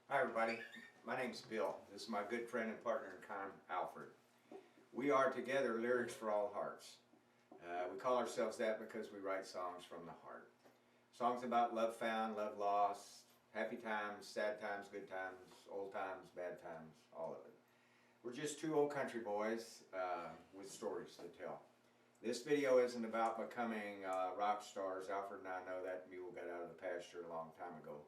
Hi everybody, my name's Bill. This is my good friend and partner in crime, Alfred. We are together Lyrics for All Hearts. We call ourselves that because we write songs from the heart. Songs about love found, love lost, happy times, sad times, good times, old times, bad times, all of it. We're just two old country boys with stories to tell. This video isn't about becoming rock stars. Alfred and I know that mule got out of the pasture a long time ago.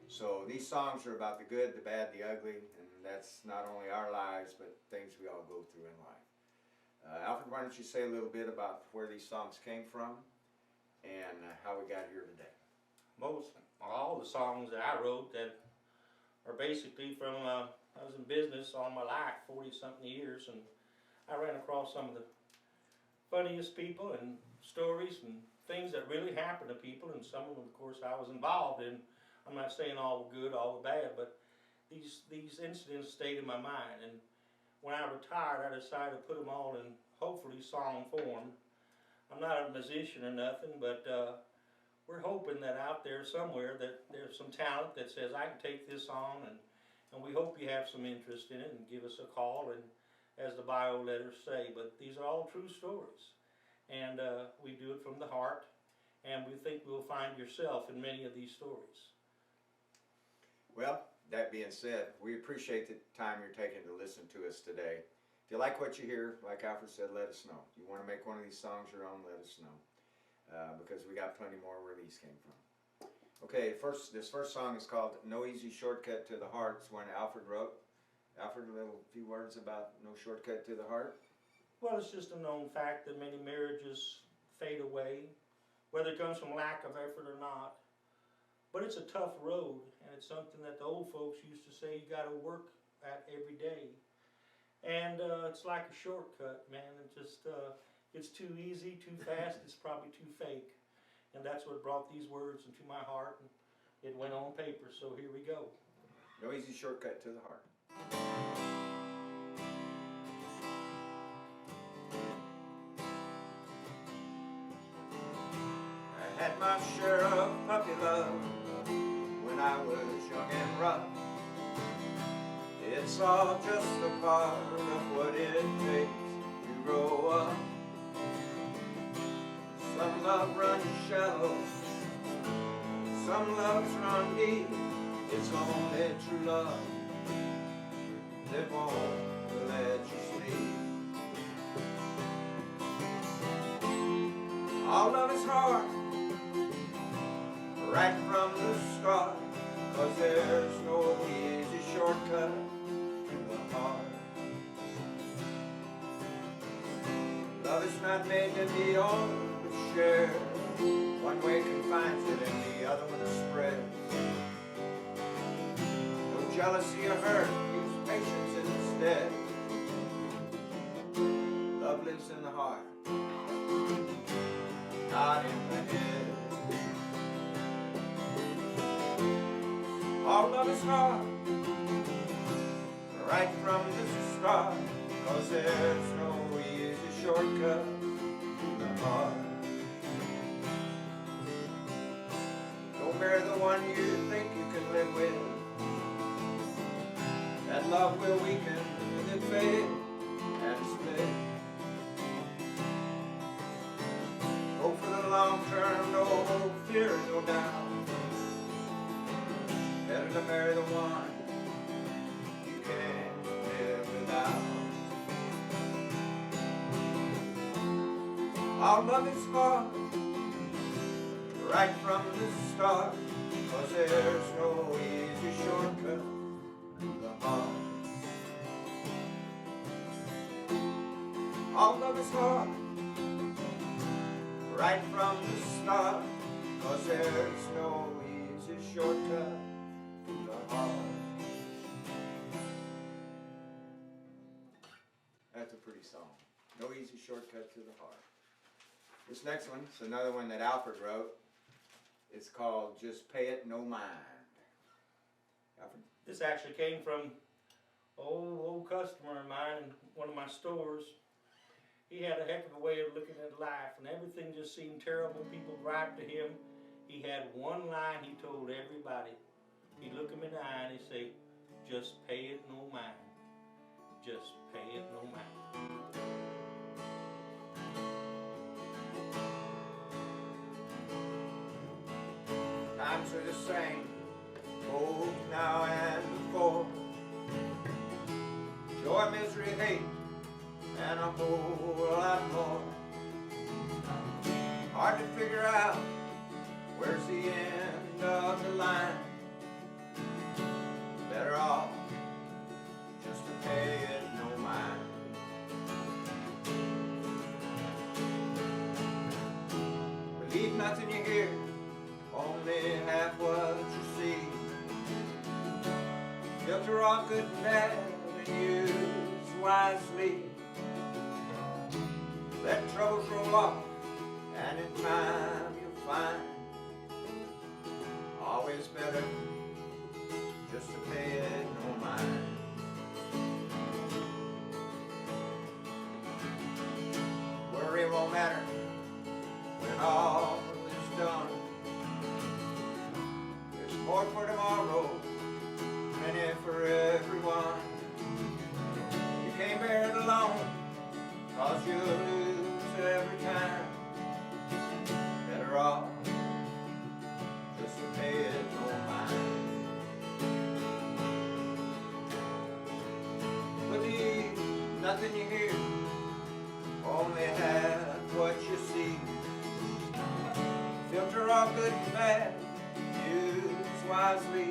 So these songs are about the good, the bad, the ugly, and that's not only our lives, but things we all go through in life. Alfred, why don't you say a little bit about where these songs came from and how we got here today? All the songs that I wrote that are basically from, I was in business all my life, 40-something years, and I ran across some of the funniest people and stories and things that really happened to people, and some of them, of course, I was involved in. I'm not saying all the good, all the bad, but these incidents stayed in my mind, and when I retired, I decided to put them all in, hopefully, song form. I'm not a musician or nothing, but we're hoping that out there somewhere that there's some talent that says I can take this on, and we hope you have some interest in it and give us a call, and as the bio letters say, but these are all true stories, and we do it from the heart, and we think we'll find yourself in many of these stories. Well, that being said, we appreciate the time you're taking to listen to us today. If you like what you hear, like Alfred said, let us know. If you want to make one of these songs your own, let us know. Because we got plenty more where these came from. Okay, this first song is called No Easy Shortcut to the Heart. It's one Alfred wrote. Alfred, a few words about No Shortcut to the Heart? Well, it's just a known fact that many marriages fade away, whether it comes from lack of effort or not. But it's a tough road, and it's something that the old folks used to say you got to work at every day. And it's like a shortcut, man. It just it's too easy, too fast. It's probably too fake, and that's what brought these words into my heart, and it went on paper. So here we go. No Easy Shortcut to the Heart. I had my share of puppy love when I was young and rough. It's all just a part of what it takes to grow up. Some love runs shallow, some loves run deep. It's only true love that won't let you sleep. All love is hard right from the start, 'cause there's no easy shortcut to the heart. Love is not made to be owned but shared. One way confines it and the other one spreads. No jealousy or hurt, use patience instead. Love lives in the heart, not in the head. All love is hard right from the start, 'cause there's no easy shortcut to the heart. Don't marry the one you think you can live with. That love will weaken and then fade and split. Go for the long term, no fear, no doubt. Better to marry the one you can't live without. All love is hard right from the start, 'cause there's no easy shortcut to the heart. All love is hard right from the start, 'cause there's no easy shortcut to the heart. That's a pretty song. No Easy Shortcut to the Heart. This next one is another one that Alfred wrote. It's called Just Pay It No Mind. Alfred? This actually came from an old customer of mine in one of my stores. He had a heck of a way of looking at life, and everything just seemed terrible. People griped to him. He had one line he told everybody: He look him in the eye and he say, just pay it no mind. Just pay it no mind. Times are the same, both now and before. Joy, misery, hate, and a whole lot more. Hard to figure out where's the end of the line. Better off just to pay it no mind. Believe nothing you hear, only half what you see. Filter all good and bad and use wisely. Let troubles roll off, and in time you'll find always better just to pay it no mind. Worry won't matter when all is done. There's more for tomorrow, plenty for everyone. You can't bear it alone, 'cause you'll lose every time. Better off just to pay it no mind. Believe nothing you hear, only have what you see. Filter all good and bad, use wisely.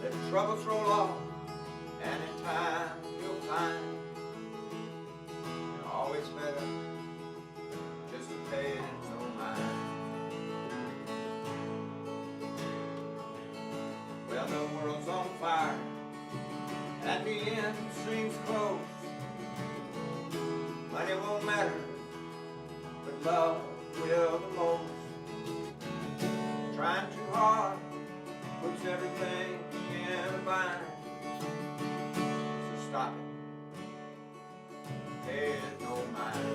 Let troubles roll off, and in time you'll find always better just to pay it no mind. Well, the world's on fire, and the end seems close. Money won't matter, but love will the most. Trying too hard puts everything in a bind. So stop it, pay it no mind.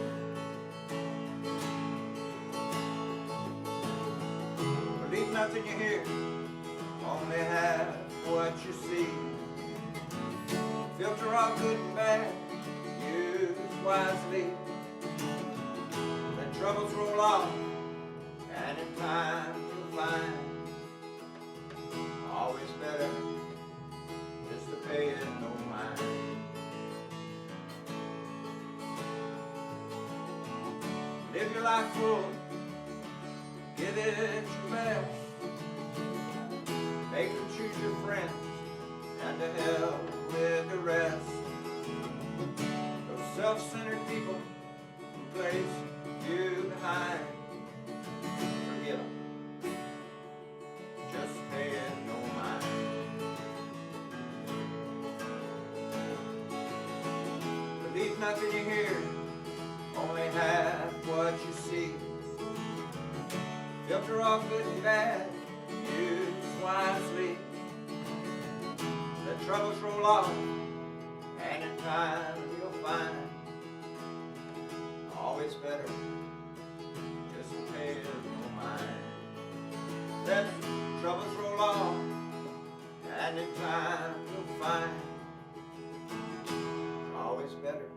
Believe nothing you hear, only have what you see. Filter all good and bad, use wisely. Let troubles roll off, and in time you'll find always better just to pay it no mind. Live your life full, give it your best. Make them choose your friends, and to hell with the rest. Those self-centered people who place you behind, forget them, just pay it no mind. Believe nothing you hear, only have what you see. Filter all good and bad, use wisely. Let troubles roll off, and in time you'll find always better just to pay it no mind. Let troubles roll off, and in time you'll find always better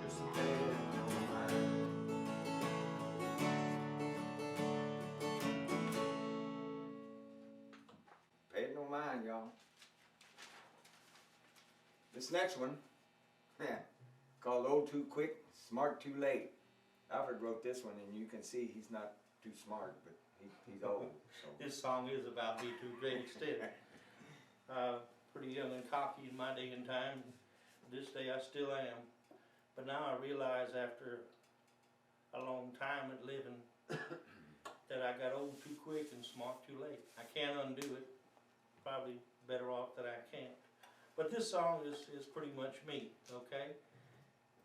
just to pay it no mind. Pay it no mind, y'all. This next one, called Old Too Quick, Smart Too Late. Alfred wrote this one, and you can see he's not too smart, but he's old. So. This song is about me to a great extent. Pretty young and cocky in my day and time. This day I still am. But now I realize after a long time at living that I got old too quick and smart too late. I can't undo it. Probably better off that I can't. But this song is pretty much me, okay?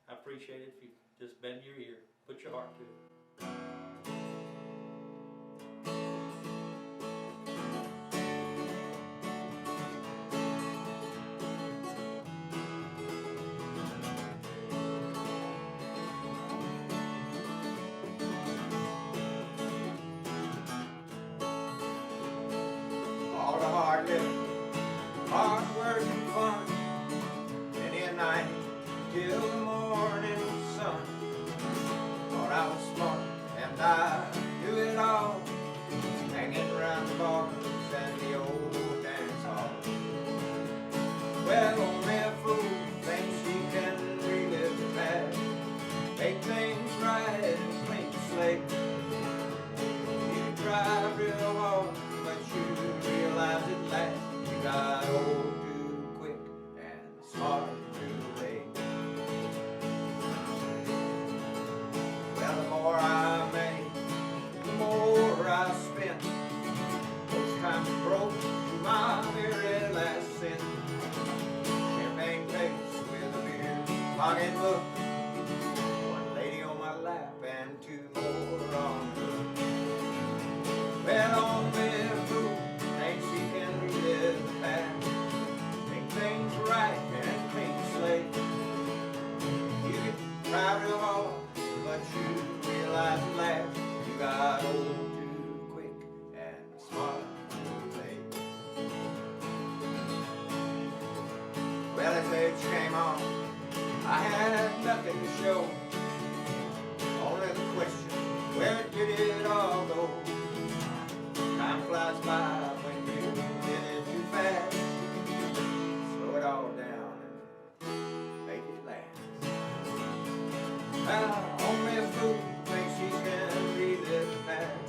I appreciate it if you just bend your ear, put your heart to it. hard living, hard work and fun. Many a night till the morning sun. Thought I was smart and I knew it all, hanging around the bars and the old dance hall. Well, only a fool thinks he can relive the past, make things right and clean the slate. You try real hard, but you realize at last you got old too quick and smart too late. Well, the more I made, the more I spent. Those times broke to my very last cent. Champagne case with a beer pocketbook, one lady on my lap and two more on the hook. Well, only a fool thinks he can relive the past, make things right and clean the slate. You can try real hard, but you realize at last you got old too quick and smart too late. Well, as age came on, I had nothing to show. Only the question, where did it all go? Time flies by when you did it too fast. Slow it all down and make it last. Now, only a fool thinks he can relive the past,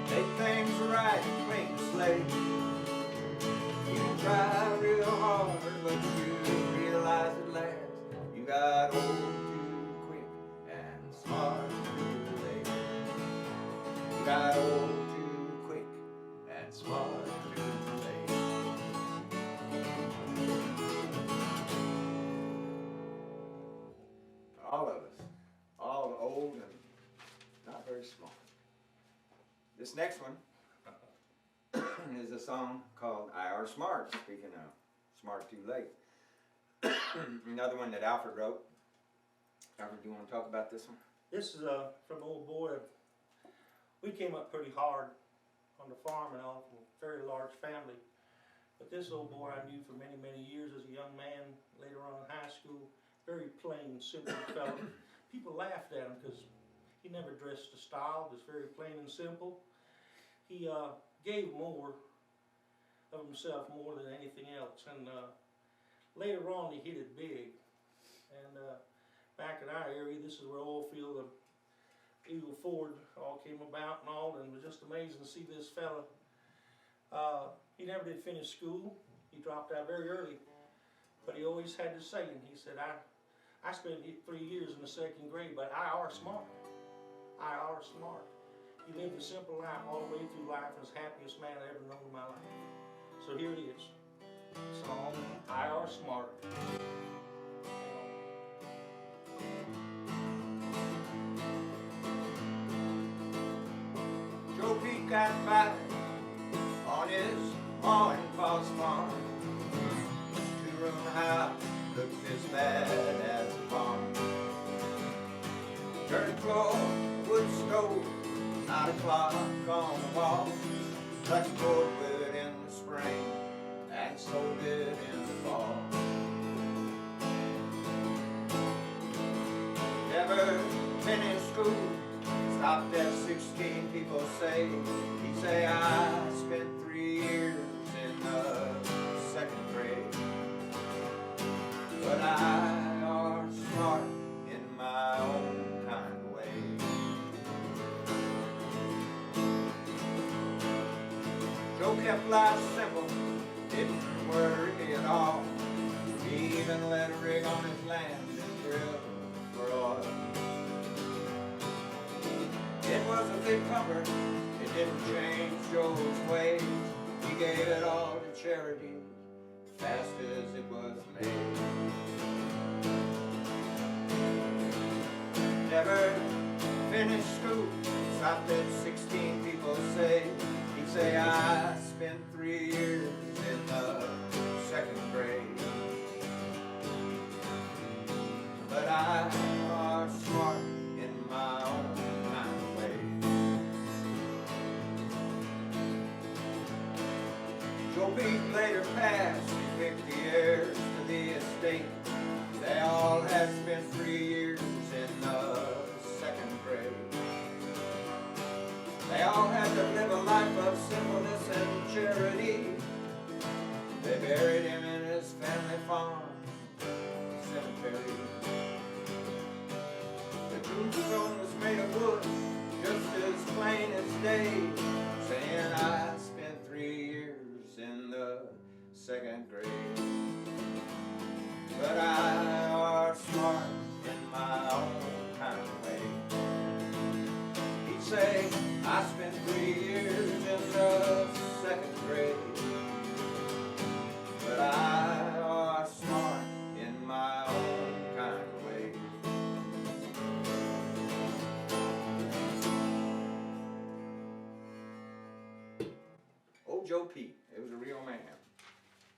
make things right and clean the slate. You try real hard, but you realize at last you got old too quick and smart too late. You got old too quick and smart too late. All of us, all old and not very smart. This next one is a song called I Are Smart, speaking of smart too late. Another one that Alfred wrote. Alfred, do you want to talk about this one? This is from Old Boy. We came up pretty hard on the farm and all, from a very large family. But this old boy I knew for many, many years as a young man, later on in high school. Very plain, simple fellow. People laughed at him because he never dressed to style, just very plain and simple. He gave more of himself more than anything else, and later on he hit it big. And back in our area, this is where Oilfield and Eagle Ford all came about and all, and it was just amazing to see this fella. He never did finish school. He dropped out very early, but he always had this saying. He said, I spent 3 years in the second grade, but I are smart. I are smart. He lived a simple life all the way through life, and was the happiest man I ever known in my life. So here it is. Song, I Are Smart. Joe Pete got by on his Ma and Pa's farm. Two-room house looked as bad as a farm. Dirt floor, wood stove, not a clock on the wall. Touch boardwood in the spring and sold it in the fall. Never finished school, stopped at 16, people say. He say I spent 3 years in the second grade. But I are smart in my own kind of way. Joe kept life simple, didn't worry at all. He even let a rig on his land and drill for oil. It was a big comfort, it didn't change Joe's ways. He gave it all to charity, fast as it was made. Never finished school, stopped at 16, people say. He'd say I spent 3 years in the second grade. But I are smart in my own kind of way. Joe tombstone was made of wood, just as plain as day, saying I spent 3 years in the 2nd grade. But I are smart in my own kind of way. He'd say I spent 3 years in the 2nd grade. But I are smart in my own kind of way. Old Joe Pete, it was a real man.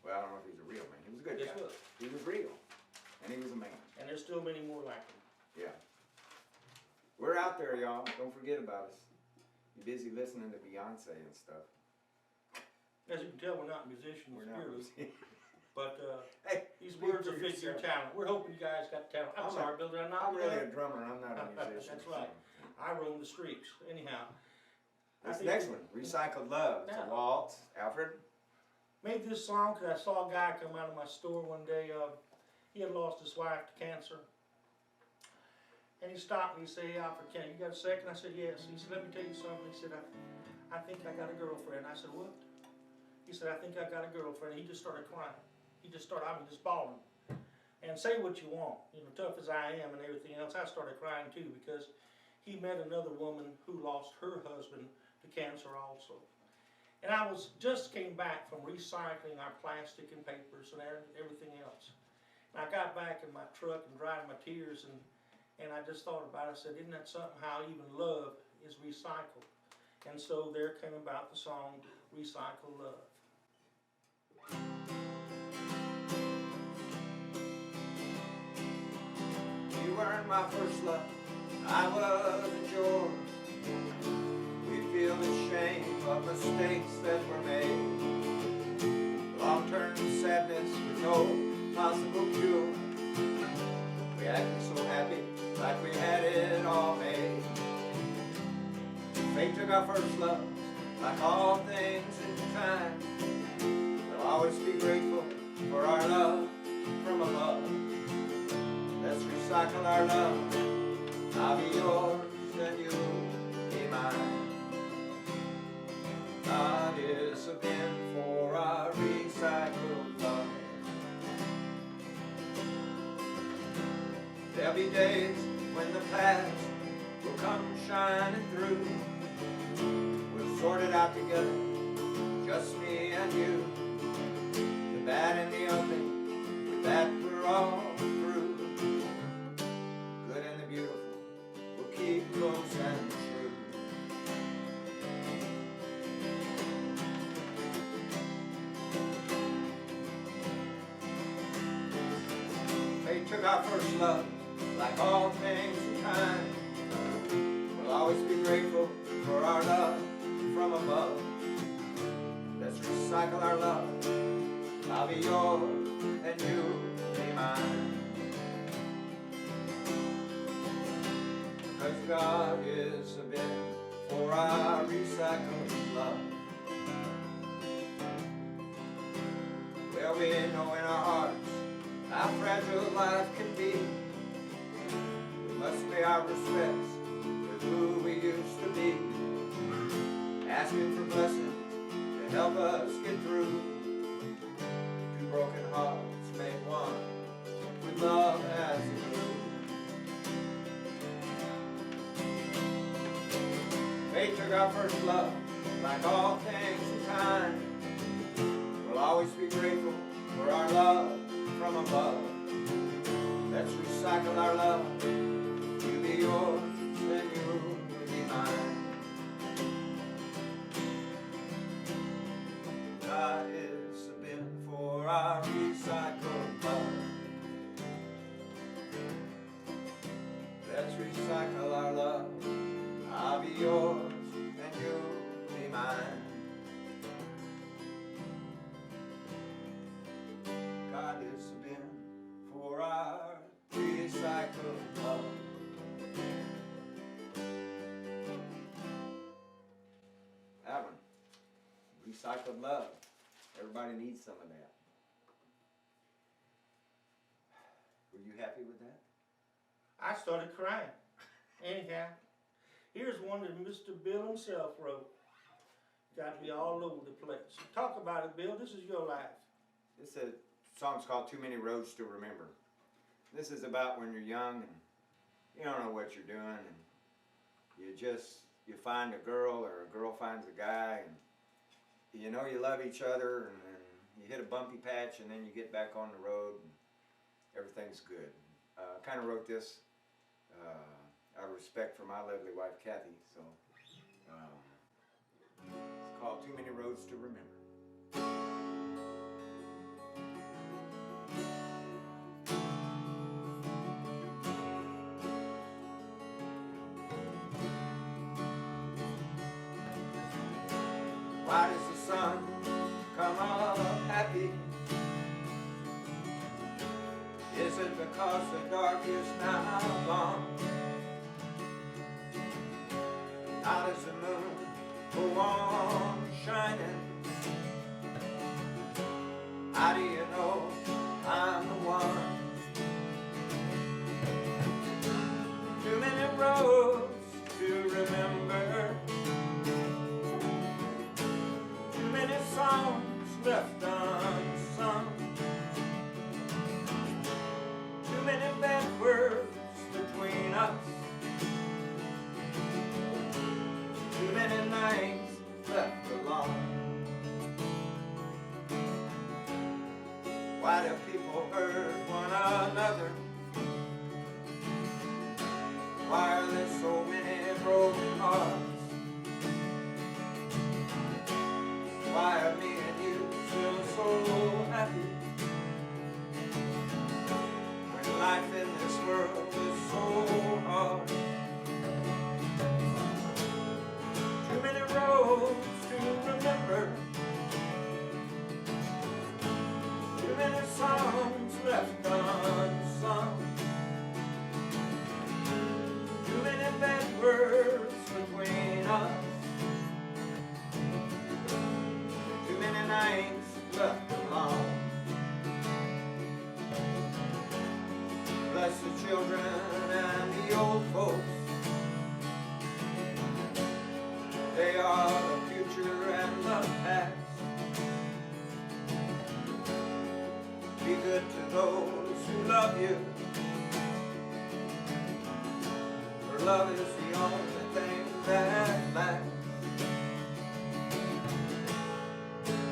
Well, I don't know if he was a real man. He was a good Yes, guy. was. He was real. And he was a man. And there's still many more like him. Yeah. We're out there, y'all. Don't forget about us. You're busy listening to Beyonce and stuff. As you can tell, we're not musicians, We're not. purely. But Hey, these speak words for will fit your yourself. talent. We're hoping you guys got talent. I'm I'm sorry, Bill, did I not I'm do really that? a drummer. I'm not a musician. That's right. I roam the streets. Anyhow. I This think next we one, Recycled Love. It's a Now. waltz. Alfred? made this song because I saw a guy come out of my store one day. He had lost his wife to cancer. And he stopped me and said, "Hey, Alfred, you got a second?" I said, "Yes." He said, "Let me tell you something." He said, I think I got a girlfriend. I said, "What?" He said, "I think I got a girlfriend." He just started crying. He just started, just bawling. And say what you want, tough as I am and everything else, I started crying too because he met another woman who lost her husband to cancer also. And I just came back from recycling our plastic and papers and everything else. And I got back in my truck and dried my tears and I just thought about it. I said, isn't that something how even love is recycled? And so there came about the song, Recycle Love. You weren't my first love, I wasn't yours. We feel the shame of mistakes that were made. Long-term sadness with no possible cure. We acted so happy, like we had it all made. Fate took our first love, like all things in time. We'll always be grateful for our love from above. Let's recycle our love. I'll be yours and you'll be mine. God is a bin for our recycled love. There'll be days when the past will come shining through. We'll sort it out together, just me and you. The bad and the ugly, with that we're all through. Good and the beautiful, we'll keep close and true. They took our first love, like all things in time. We'll always be grateful for our love from above. Let's recycle our love. I'll be yours and you'll be mine. 'Cause God is a bin for our recycled love. Well, we know in our hearts how fragile life can be. We must pay our respects to who we used to be. Asking for blessings to help us get through. Two broken hearts make one with love as a glue. Fate took our first love, like all things in time. We'll always be grateful for our love from above. Let's recycle our love. You be yours and you be mine. God is a bin for our recycled love. Let's recycle our love. I'll be yours and you'll be mine. God is a bin for our recycled love. That one. Recycled love. Everybody needs some of that. Were you happy with that? I started crying. Anyhow, here's one that Mr. Bill himself wrote. Got me all over the place. Talk about it, Bill. This is your life. This song's called Too Many Roads to Remember. This is about when you're young and you don't know what you're doing, and you find a girl or a girl finds a guy, and you know you love each other, and then you hit a bumpy patch, and then you get back on the road and everything's good. I kind of wrote this out of respect for my lovely wife Kathy, so it's called Too Many Roads to Remember. Why does the sun come up happy? Is it because the dark is now gone? How does the moon go on shining? How do you know I'm the one? Too many roads to remember, too many songs left unsung, too many bad words between us, too many nights left alone. Why do people hurt one another? Why are there so many broken hearts? Why are me and you still so happy when life in this world is so hard? Too many roads to remember, too many songs left unsung, too many bad words between us, too many nights left alone. Bless the children and the old folks, they are the future and the past. Be good to those who love you, for love is the only thing that lasts.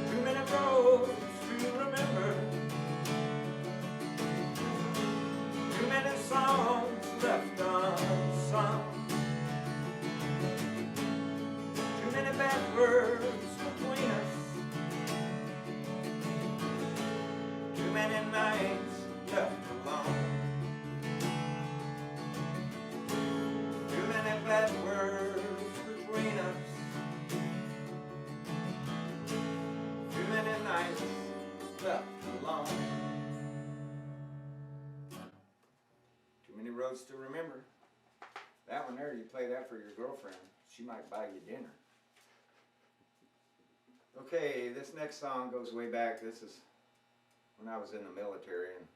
Too many roads to remember, too many songs left unsung, too many bad words between us, too many nights left alone, too many bad words between us, too many nights left alone. Too many roads to remember. That one there, you play that for your girlfriend, she might buy you dinner. Okay, this next song goes way back. This is when I was in the military, and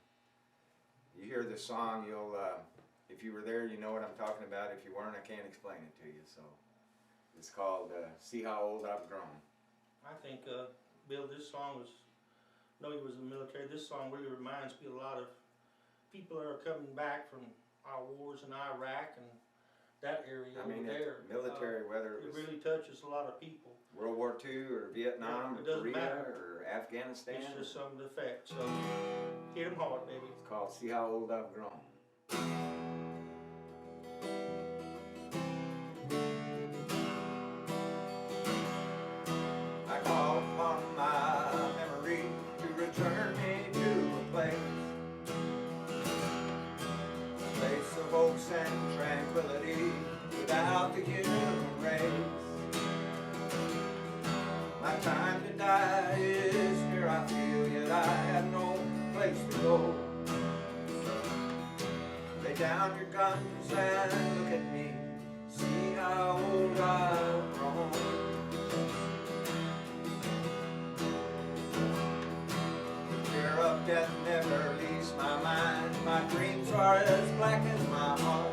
you hear this song, you'll, if you were there, you know what I'm talking about. If you weren't, I can't explain it to you. So it's called See How Old I've Grown. I think, Bill, this song was, I know he was in the military, this song really reminds me of a lot of people that are coming back from our wars in Iraq and that area I mean, over there. military, whether it It was really touches a lot of people. World War II or Vietnam It or doesn't Korea matter. or Afghanistan. It's just some of the effects. So hit 'em hard, baby. It's called See How Old I've Grown. I call upon my memory to return me to a place of oaks and tranquility without the human race. My time to die is here, I feel, yet I have no place to go. Lay down your guns and look at me, see how old I've grown. Fear of death never leaves my mind, my dreams are as black as my heart.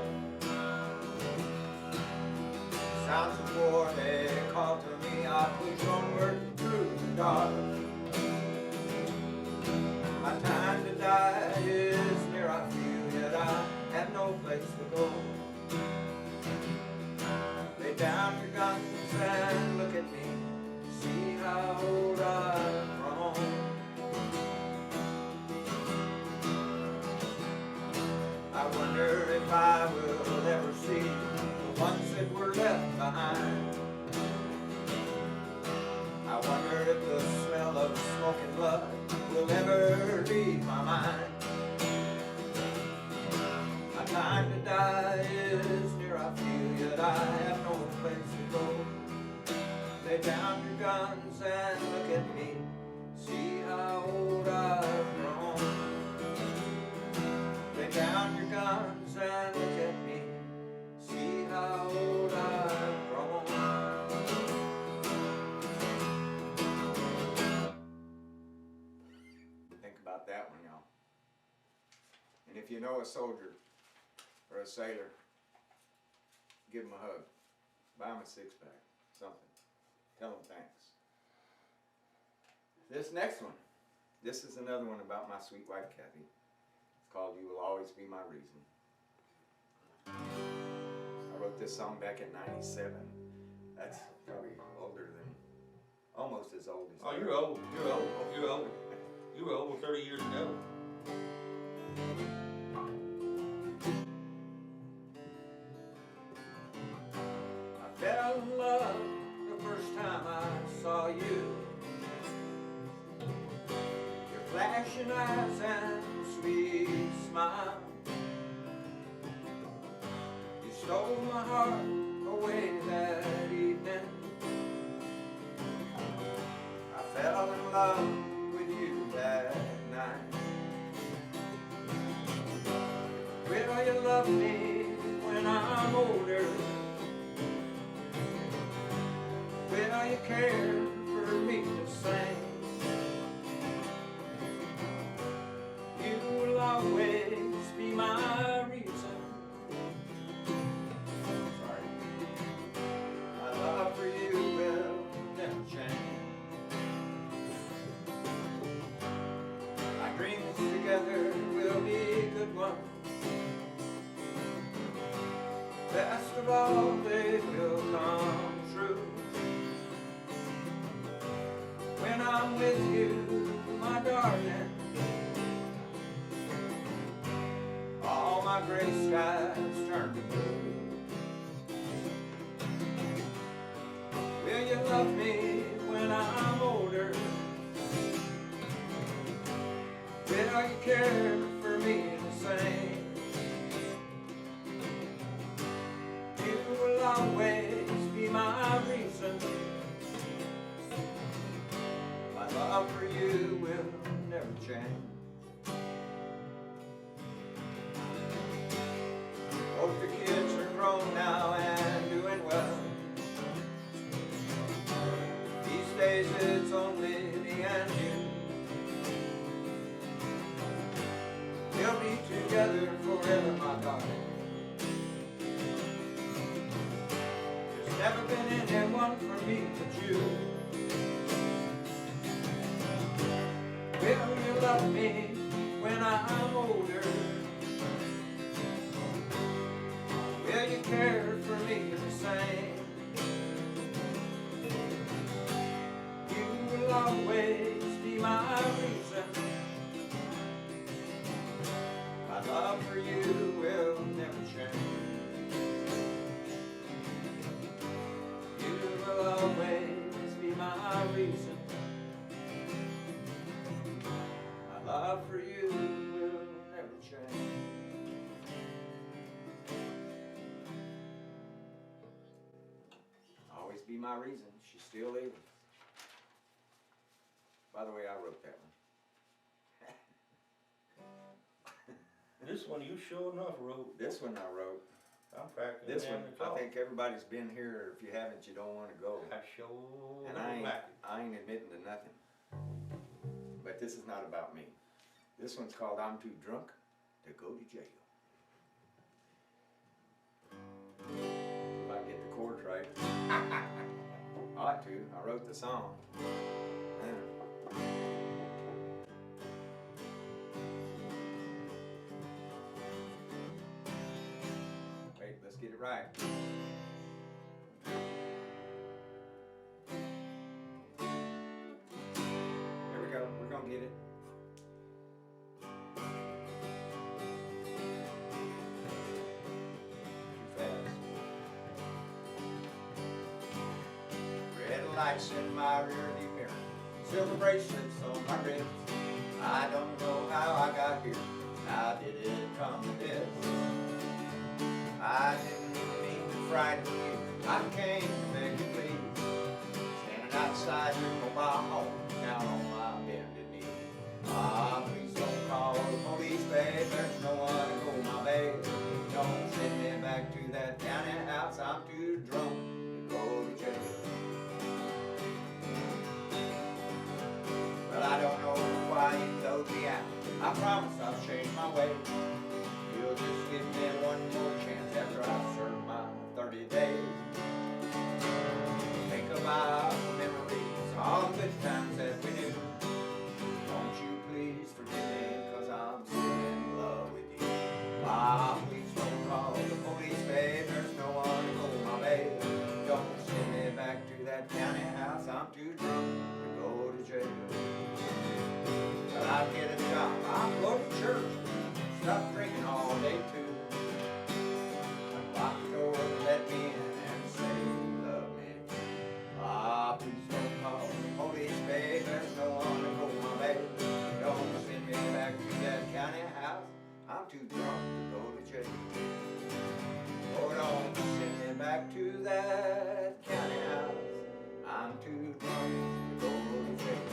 who's gonna work through the dark. My time to die is near, I feel, yet I have no place to go. Lay down your guns and look at me, see how old I've grown. I wonder if I will ever see the ones that were left behind. I wonder if the smell of smoking blood will ever leave my mind. My time to die is near, I feel, yet I have no place to go. Lay down your guns and look at me, see how old I've grown. Lay down your guns and look at me, see how old I've grown. Think about that one, y'all. And if you know a soldier or a sailor, give him a hug. Buy him a six-pack, something. Tell him thanks. This next one, this is another one about my sweet wife, Kathy. It's called You Will Always Be My Reason. I wrote this song back in '97. That's probably older than, almost as old as. Oh, you're old. You're old. You're old. You were over 30 years ago. I fell in love the first time I saw you. Your flashing eyes and sweet smile, you stole my heart away that evening. I fell in love with you that night. Will you love me when I'm older? Will you care for me the same? You will always be my reason. Sorry. My love for you will never change. Our dreams together will be good ones. Best of all, they will come true. When I'm with you, my darling, all my gray skies turn to blue. Will you love me when I'm older? Will you care for me the same? You will always be my reason. My love for you will never change. Hope the kids are grown now and doing well. These days it's only me and you. We'll be together forever, my darling. There's never been anyone for me but you. Will you love me when I'm older? Will you care for me the same? You will always be my reason. My love for you will never change. You will always be my reason. My love for you will never change. Always be my reason. She's still living. By the way, I wrote that one. This one you sure enough wrote. This one I wrote. I'm practicing. This one, I think everybody's been here. If you haven't, you don't want to go. I sure And I ain't admitting to nothing. But this is not about me. This one's called I'm Too Drunk to Go to Jail. If I get the chords right. ought to. I wrote the song. Yeah. Wait, let's get it right. Here we go. We're gonna get it. Red lights in my rearview mirror, silver bracelets on my wrist. I don't know how I got here. How did it come to this? I didn't mean to frighten you. I came to beg you please. Standing outside your mobile home, down on my bended knee. Ah, please don't call the police, babe. There's no one to hold my babe. Don't send me back to that county house. I'm too drunk to go to jail. Well, I don't know why you throwed me out. I promise I'll change my ways. You'll just give me one more chance after I've served my 30 days. Think about the memories, all the good times that we knew. Won't you please forgive me, 'cause I'm still in love with you. Ah, please don't call the police, babe. There's no one to hold my babe. Don't send me back to that county house. I'm too drunk to go to jail. But I'll get a job, I'll go to church, stop drinking all day too. Lock the door, let me in and say you love me. Ah, please don't call the police, babe. There's no one to hold my babe. Don't send me back to that county house. I'm too drunk to go to jail. Oh, don't send me back to that county house. I'm too drunk to go to jail.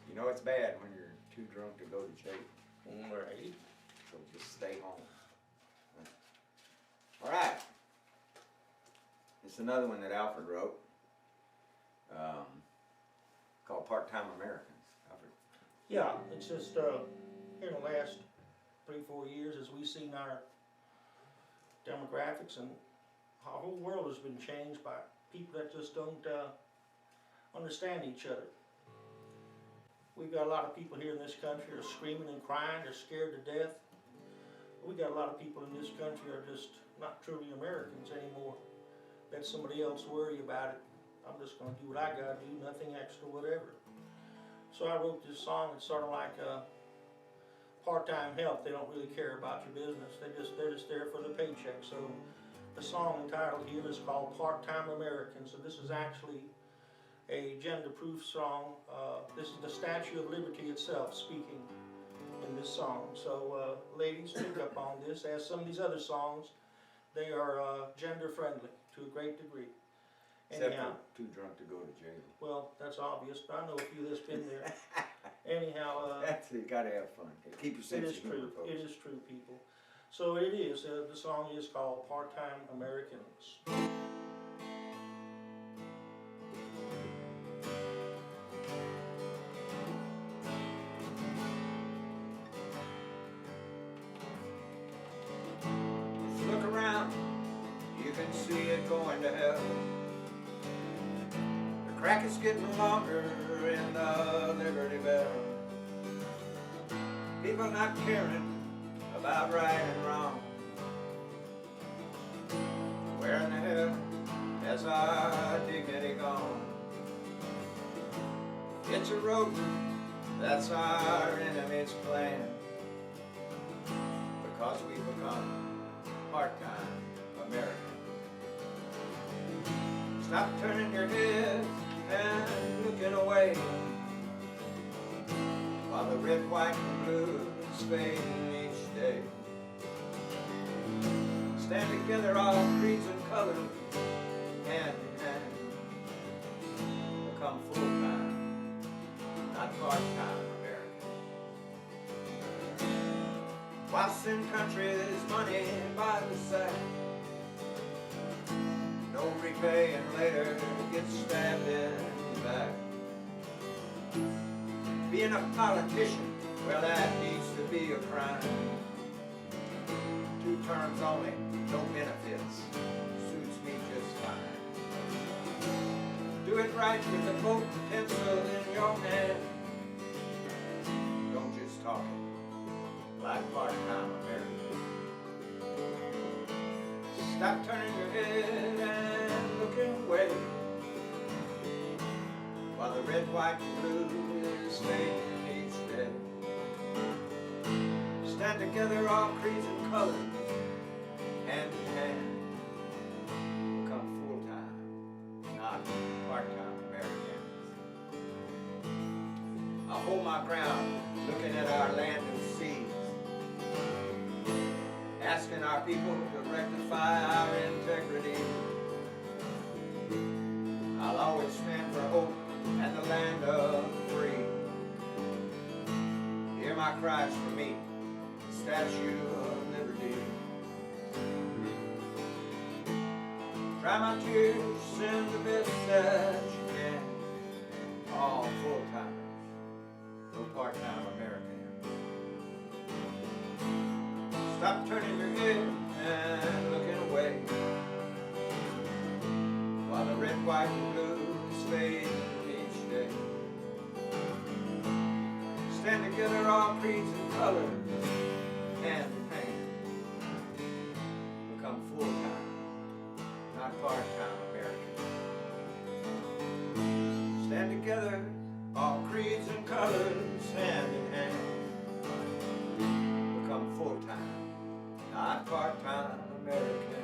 You know it's bad when you're too drunk to go to jail. Right. So just stay home. All right. It's another one that Alfred wrote, called Part-Time Americans. Alfred. Yeah, it's just in the last 3-4 years, as we've seen our demographics, and our whole world has been changed by people that just don't understand each other. We've got a lot of people here in this country are screaming and crying, they're scared to death. We got a lot of people in this country are just not truly Americans anymore. Let somebody else worry about it. I'm just going to do what I got to do, nothing extra, whatever. So I wrote this song. It's sort of like part-time help. They don't really care about your business. They're just there for the paycheck. So the song entitled here is called Part-Time Americans. So this is actually a gender-proof song. This is the Statue of Liberty itself speaking in this song. So ladies, pick up on this. As some of these other songs, they are gender-friendly to a great degree. Except Anyhow, for too drunk to go to jail. well, that's obvious, but I know a few that's been there. Anyhow, That's, you gotta have fun. Keep your it sense is of humor, true. folks. It is true, people. So it is. The song is called Part-Time Americans. Just look around, you can see it going to hell. The crack is getting longer in the Liberty Bell. People not caring about right and wrong. Where in the hell has our dignity gone? It's a road, that's our enemy's plan. Because we become part-time Americans. Stop turning your heads and looking away while the red, white, and blue is fading each day. Stand together, all creeds and colors, hand in hand. Become full-time, not part-time Americans. While sin countries money by the sack, no repaying later gets stabbed in the back. Being a politician, well, that needs to be a crime. Too terms only, no benefits. Suits me just fine. Do it right with a boat and pencil in your hand. Don't just talk it like part-time American. Stop turning your head and looking away while the red, white, and blue is fading each day. Stand together, all creeds and colors, hand in hand. Become full-time, not part-time Americans. I hold my ground, looking at our land and seas, asking our people to rectify our integrity. I'll always stand for hope and the land of the free. Hear my cries for me, the Statue of Liberty. Dry my tears, send the best that you can. All full-timers, no part-time Americans. Stop turning your head and looking away while the red, white, and blue is fading each day. Stand together, all creeds and colors, hand in hand. Become full-time, not part-time Americans. Stand together, all creeds and colors, hand in hand. Become full-time, not part-time Americans.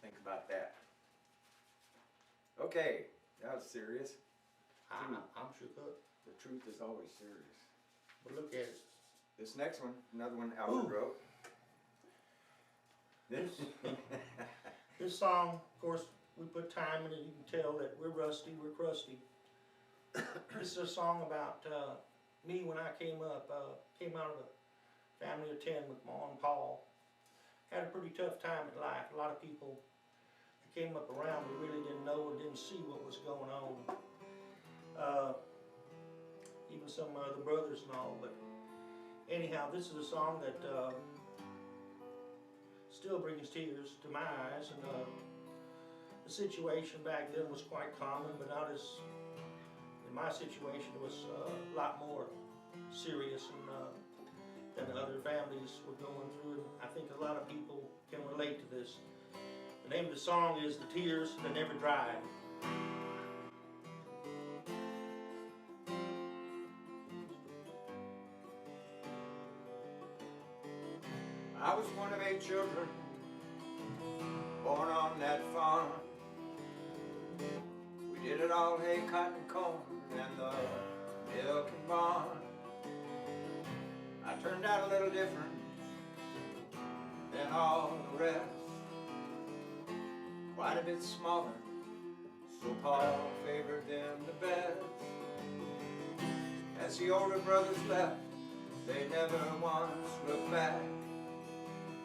Think about that. Okay, that was serious. I'm shook up. The truth is always serious. But look at it. This next one, another one Albert Ooh. wrote. This This song, of course, we put time in it. You can tell that we're rusty, we're crusty. This is a song about me when I came up. Came out of a family of 10 with my Aunt and Paul. Had a pretty tough time in life. A lot of people that came up around me really didn't know or didn't see what was going on. Even some of my other brothers and all. But anyhow, this is a song that still brings tears to my eyes. And the situation back then was quite common, but not as, in my situation, it was a lot more serious and than other families were going through. And I think a lot of people can relate to this. The name of the song is The Tears That Never Dried. I was one of 8 children born on that farm. We did it all, hay, cotton, corn, and the milk and barn. I turned out a little different than all the rest, quite a bit smaller, so Paul favored them the best. As the older brothers left, they never once looked back.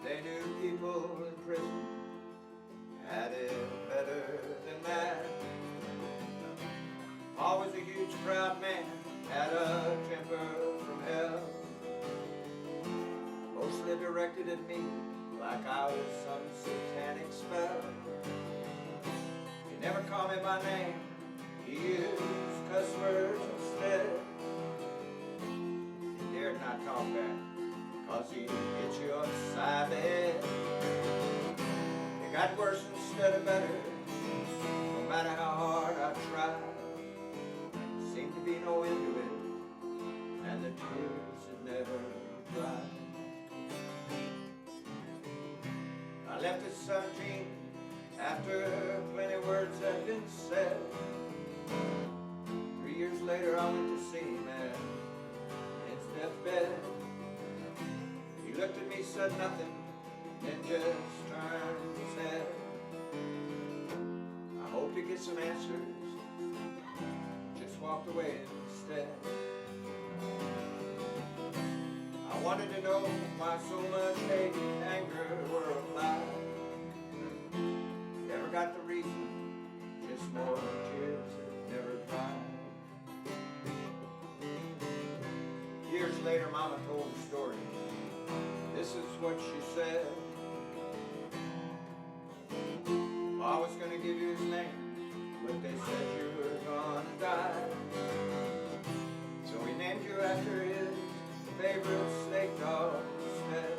They knew people in prison had it better than that. Paul was a huge, proud man, had a temper from hell, mostly directed at me like I was some satanic spell. He never called me by name, he used cuss words instead. He dared not talk back, 'cause he hit you upside the head. It got worse instead of better, no matter how hard I tried. Seemed to be no end to it, and the tears had never dried. I left at 17, after plenty words had been said. 3 years later I went to see him at his deathbed. He looked at me, said nothing, then just turned his head. I hope to get some answers, just walked away instead. I wanted to know why so much hate and anger were applied. Never got the reason, just more tears that never cried. Years later, Mama told the story. This is what she said. I was gonna give you his name, but they said you were gonna die. So he named you after his favorite snake dog instead.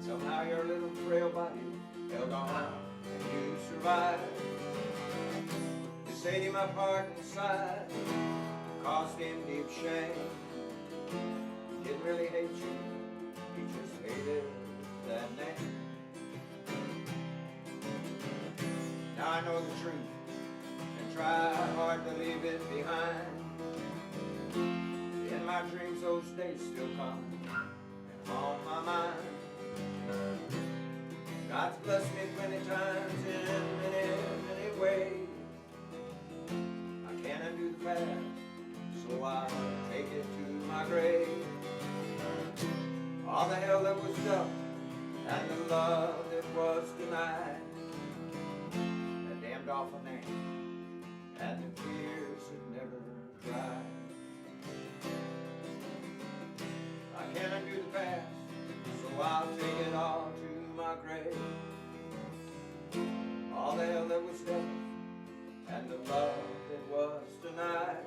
Somehow your little frail body held on and you survived. This ate him apart inside, caused him deep shame. He didn't really hate you, he just hated that name. Now I know the truth and try hard to leave it behind. In my dreams those days still come and haunt my mind. God's blessed me plenty times in many ways. I can't undo the past, so I'll take it to my grave. All the hell that was done and the love that was denied, that damned awful name and the tears that never dried. I can't undo the past, so I'll take it all to my grave. All the hell that was done and the love that was denied,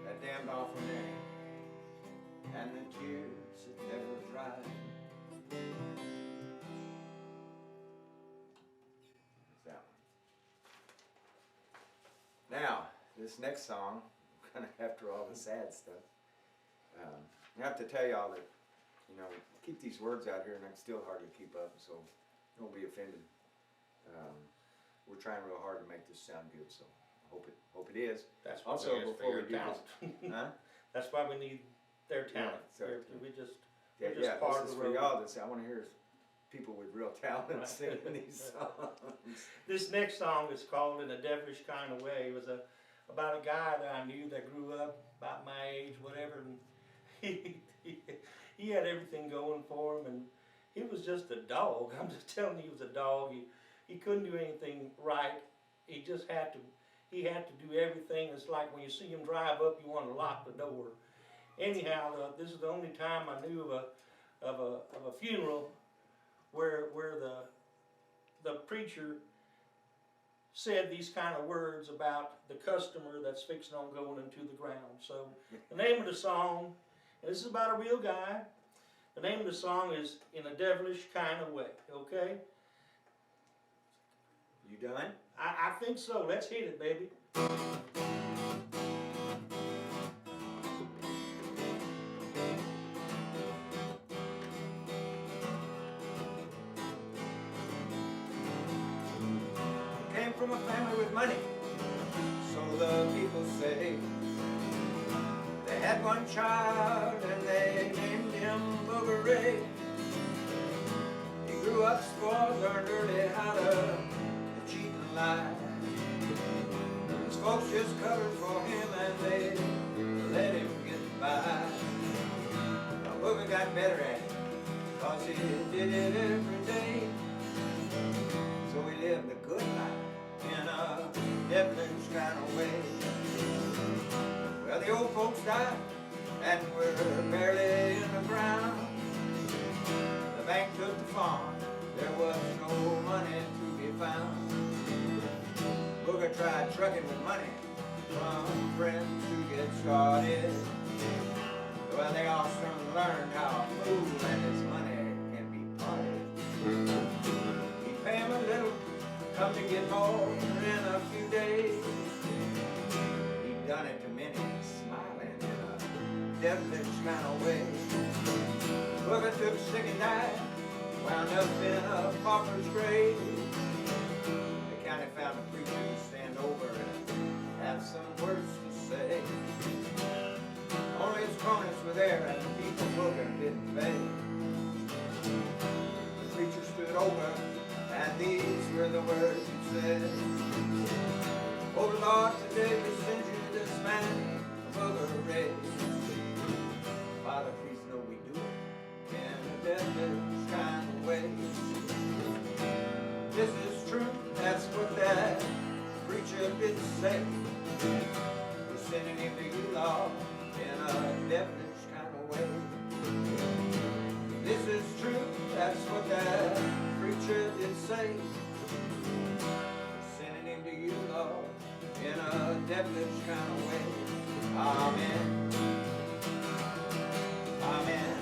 that damned awful name and the tears that never dried. That's that one. Now, this next song, kind of after all the sad stuff, I have to tell y'all that, you know, keep these words out here and I'm still hard to keep up, so don't be offended. We're trying real hard to make this sound good, so I hope it is. That's what Also, we ask before for we your do talent. this, huh? That's why we need their talent. Yeah, We just Yeah, We're just part this of is the for road. y'all. I want to hear people with real talent Right. singing these songs. This next song is called "In a Devilish Kind of Way." It was about a guy that I knew that grew up about my age, whatever, and he had everything going for him, and he was just a dog. I'm just telling you, he was a dog. He couldn't do anything right. He just had to. He had to do everything. It's like when you see him drive up, you want to lock the door. Anyhow, this is the only time I knew of a funeral where the preacher said these kind of words about the customer that's fixing on going into the ground. So the name of the song, and this is about a real guy, the name of the song is "In a Devilish Kind of Way," okay? You done? I think so. Let's hit it, baby. Came from a family with money, so the people say. They had one child and they named him Booger Ray. He grew up spoiled, learned early how to cheat and lie. His folks just covered for him and they let him get by. Now Booger got better at it, 'cause he did it every day. So he lived a good life in a devilish kind of way. Well, the old folks died and were barely in the ground. The bank took the farm, there was no money to be found. Booger tried trucking with money from friends to get started. Well, they all soon learned how a fool and his money can be parted. He'd pay him a little, come to get more in a few days. He'd done it to many, smiling in a devilish kind of way. Booger took sick and died, wound up in a pauper's grave. The county found a preacher to stand over and have some words to say. Only his cronies were there and the people Booger didn't pay. The preacher stood over and these were the words he said. Oh Lord, today we send you this man, Booger Ray. Father, please know we do it in a devilish kind of way. This is true, that's what devilish kind of way. Amen. Amen.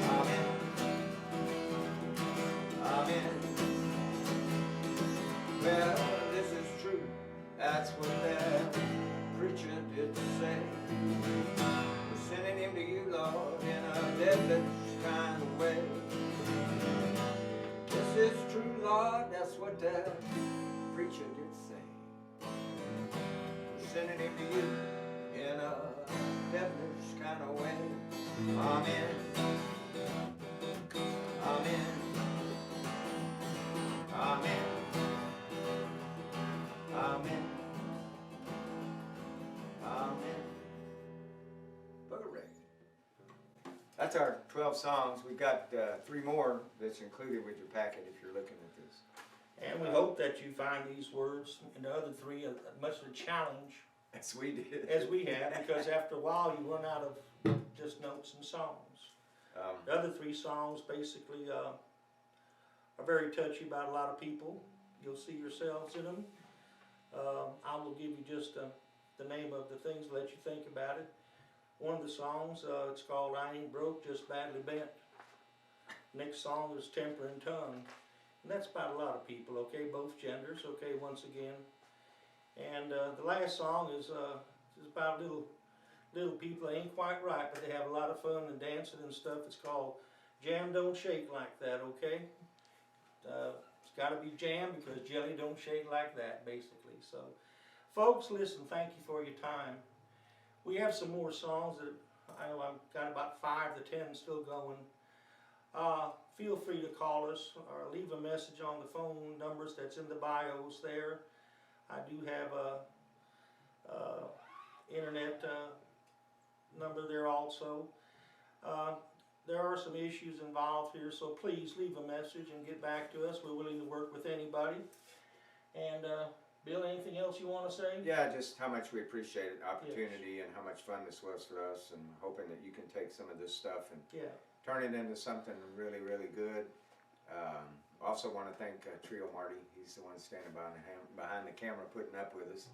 Amen. Amen. Well, this is true. That's what that preacher did say. We're sending him to you, Lord, in a devilish kind of way. This is true, Lord. That's what that preacher did say. We're sending him to you in a devilish kind of way. Amen. Amen. Amen. Amen. Amen. Brother Ray. That's our 12 songs. We've got 3 more that's included with your packet if you're looking at this. And we hope that you find these words and the other 3 much of a challenge As we did. as we have, because after a while you run out of just notes and songs. The other 3 songs basically are very touchy about a lot of people. You'll see yourselves in them. I will give you just the name of the things to let you think about it. One of the songs, it's called I Ain't Broke, Just Badly Bent. Next song is Temper and Tongue. And that's about a lot of people, okay, both genders, okay, once again. And the last song is about little people that ain't quite right, but they have a lot of fun and dancing and stuff. It's called Jam Don't Shake Like That, okay? It's got to be jam because jelly don't shake like that, basically. So, folks, listen, thank you for your time. We have some more songs that I know I've got about 5 to 10 still going. Feel free to call us or leave a message on the phone numbers that's in the bios there. I do have a internet number there also. There are some issues involved here, so please leave a message and get back to us. We're willing to work with anybody. And Bill, anything else you want to say? Yeah, just how much we appreciate the opportunity and how much fun this was for us, and hoping that you can take some of this stuff and turn it into something really, really good. Also want to thank Trio Marty. He's the one standing behind the camera putting up with us,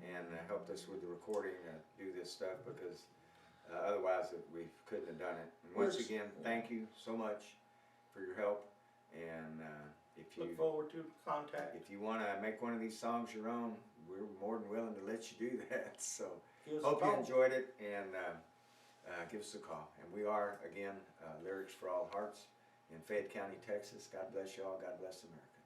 and helped us with the recording do this stuff, because otherwise we couldn't have done it. And once again, thank you so much for your help, and if you look forward to contact. If you want to make one of these songs your own, we're more than willing to let you do that. So hope you enjoyed it, and give us a call. And we are, again, Lyrics for All Hearts in Fayette County, Texas. God bless you all. God bless America.